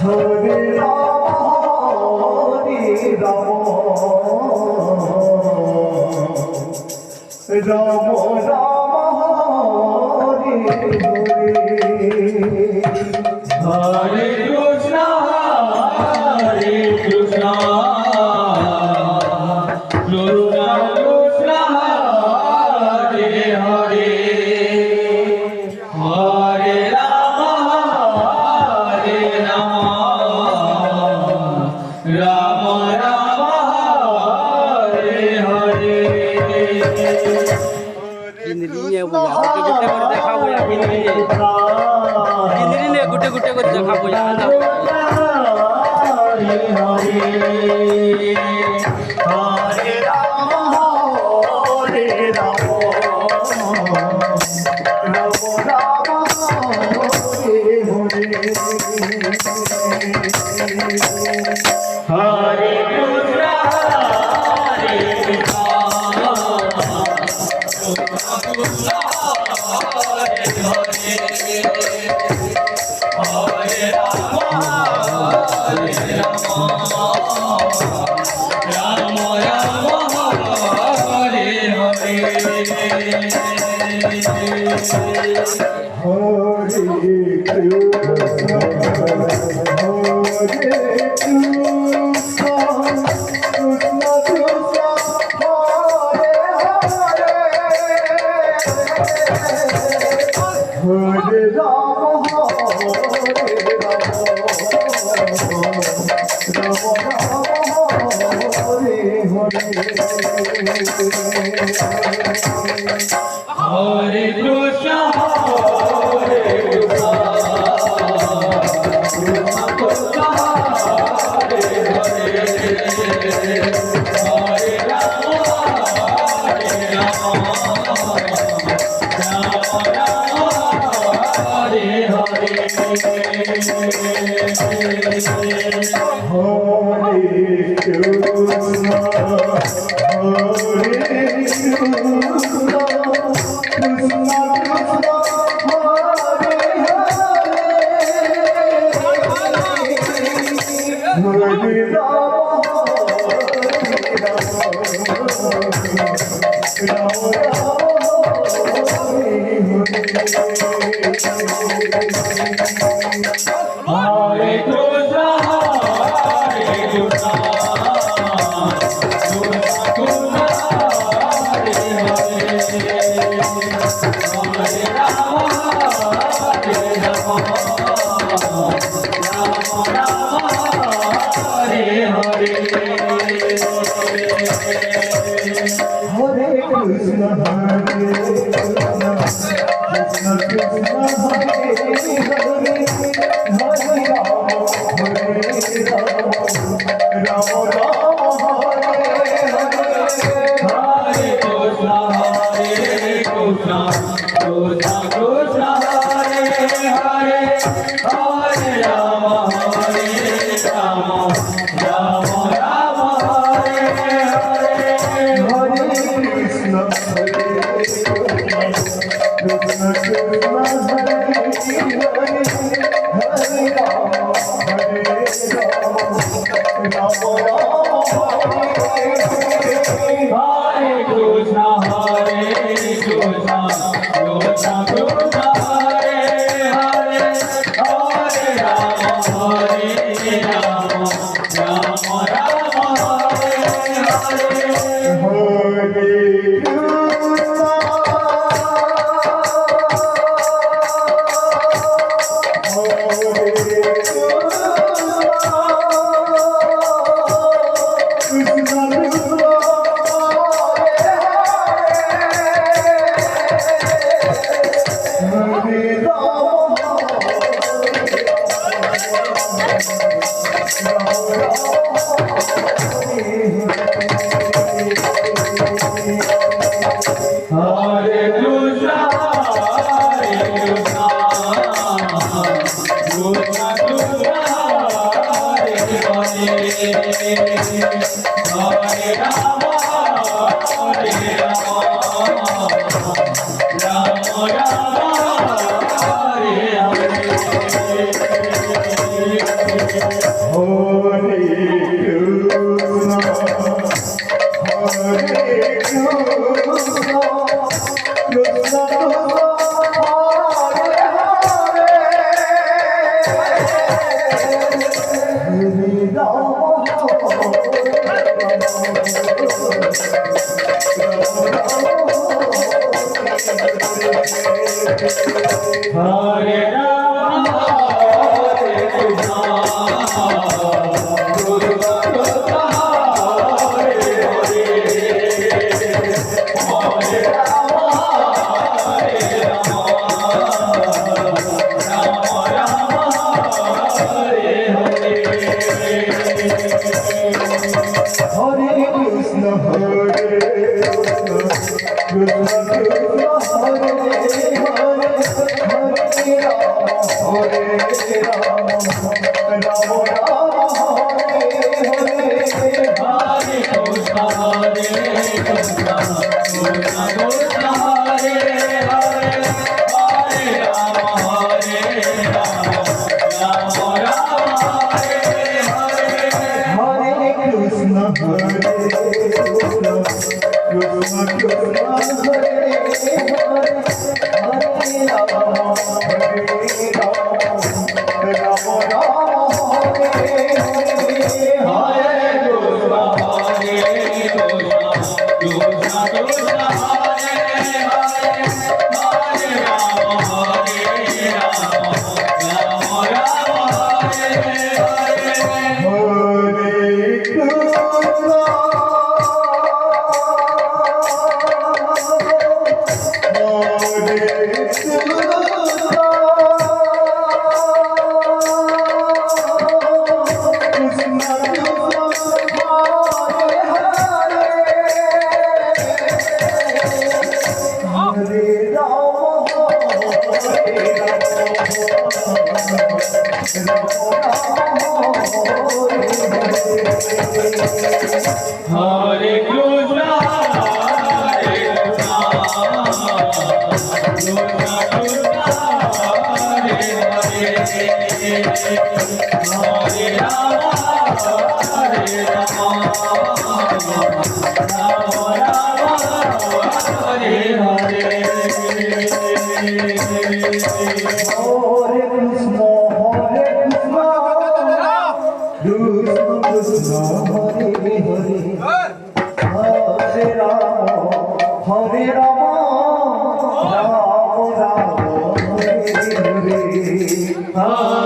হরে রাম রাম রাম হরে হরে হরে কৃষ্ণ কৃষ্ণ কৃষ্ণ হরে হরে হরে রাম রাম রাম হরে হরে গুটে গুটে করে দেখাবো হরে রাম হরে রাম রাম রাম হরে হরে হরে কৃষ্ণ হরে কৃষ্ণ কৃষ্ণ হরে হরে হরে রাম রাম রাম হরে হরে হরে কৃষ্ণ হরে কৃষ্ণ কৃষ্ণ কৃষ্ণ হরে হরে হরে রাম রাম রাম হরে হরে হরে কৃষ্ণ হরে Krishna Krishna Hare Hare Hare Ram Ram Hare Hare Hare Krishna, Hare Krishna, Krishna Krishna, Hare Hare, Hare Rama, Rama Rama, Hare Hare. Hare Krishna, Hare Krishna, Krishna Krishna, Hare Hare, Hare Rama, Rama Rama, Hare Hare. Hare Krishna, Hare Krishna, Krishna Krishna, Hare Hare, Hare Rama, Rama Rama, Hare Hare. Hare Krishna, Hare Krishna, Krishna Krishna, Hare Hare, Hare Rama, Rama Rama, Hare Hare. Hare Krishna, Hare Krishna, Krishna Krishna, Hare Hare, Hare Rama, Rama Rama, Hare Hare.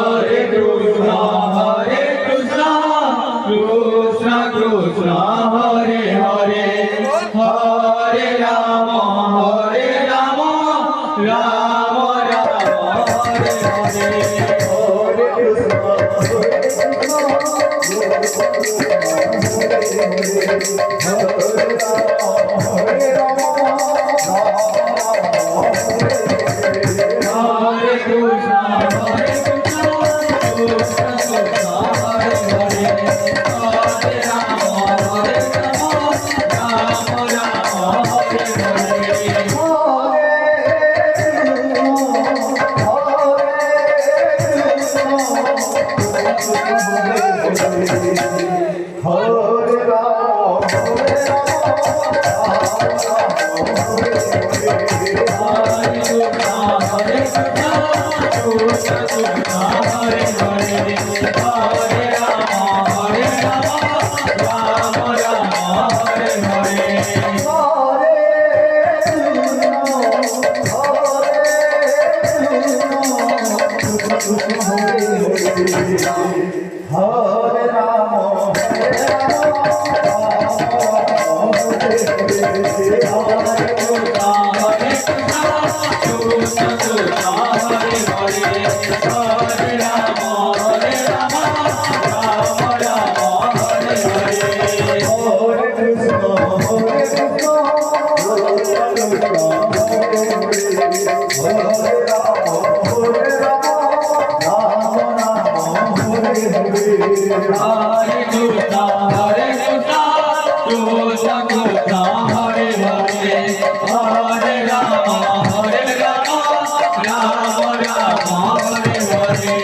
Hare Rama Hare Krishna Krishna Krishna Hare Hare Hare Rama Hare Rama Rama Rama Hare Hare Hare Krishna Hare Krishna, Hare Krishna, Krishna Krishna, Hare Hare, Hare Rama, Hare Rama, Rama Rama, Hare Hare. Hare Krishna, Hare Krishna, Krishna Krishna, Hare Hare, Hare Rama, Hare Rama, Rama Rama, Hare Hare. Hare Krishna, Hare Krishna, Krishna Krishna, Hare Hare, Hare Rama, Hare Rama, Rama Rama, Hare Hare.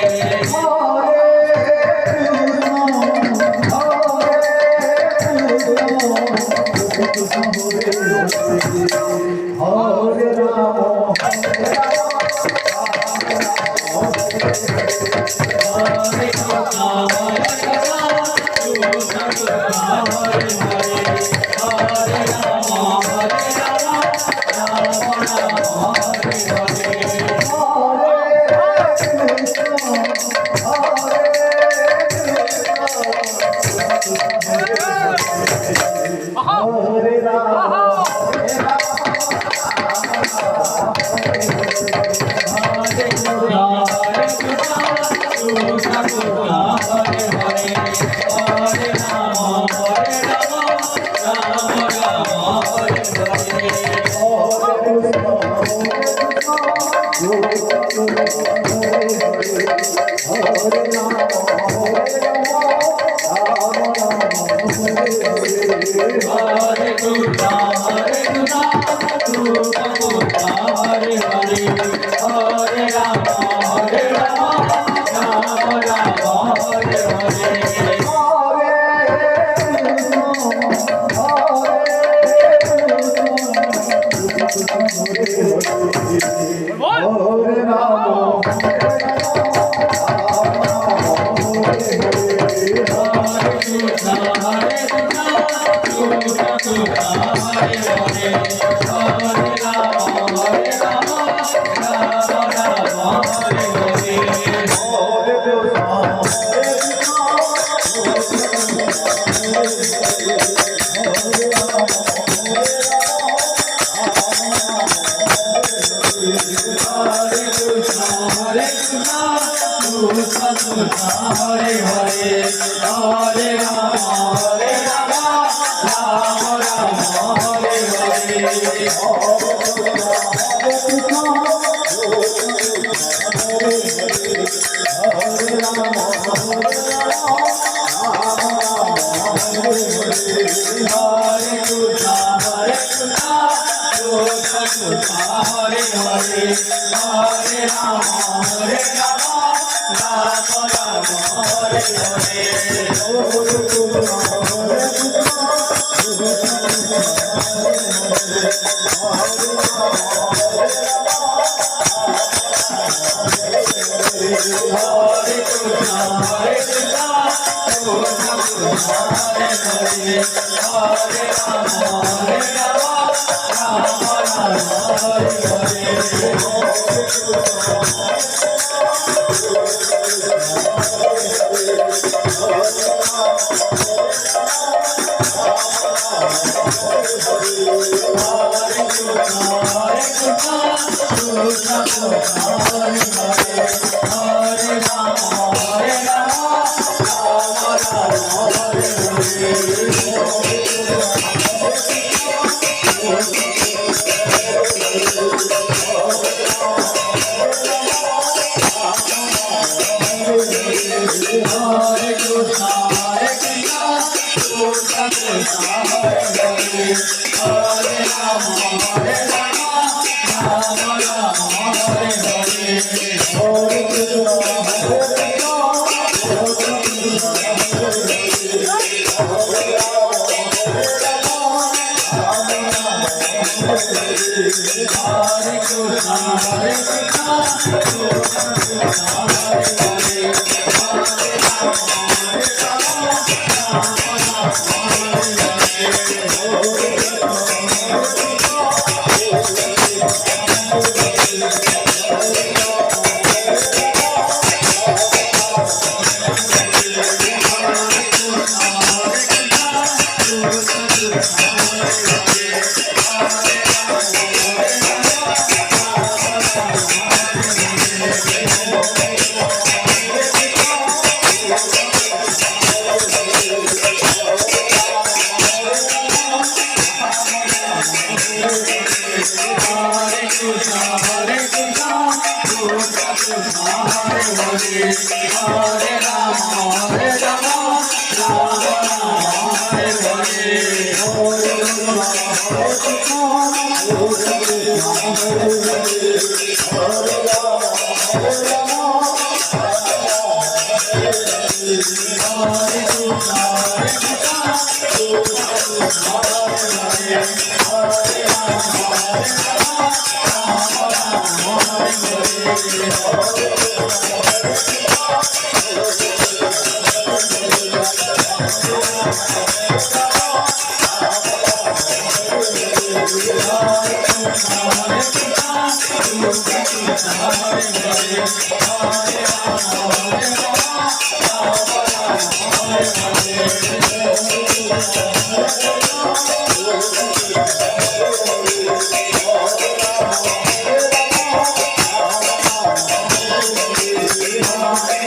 Hare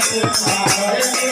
Hare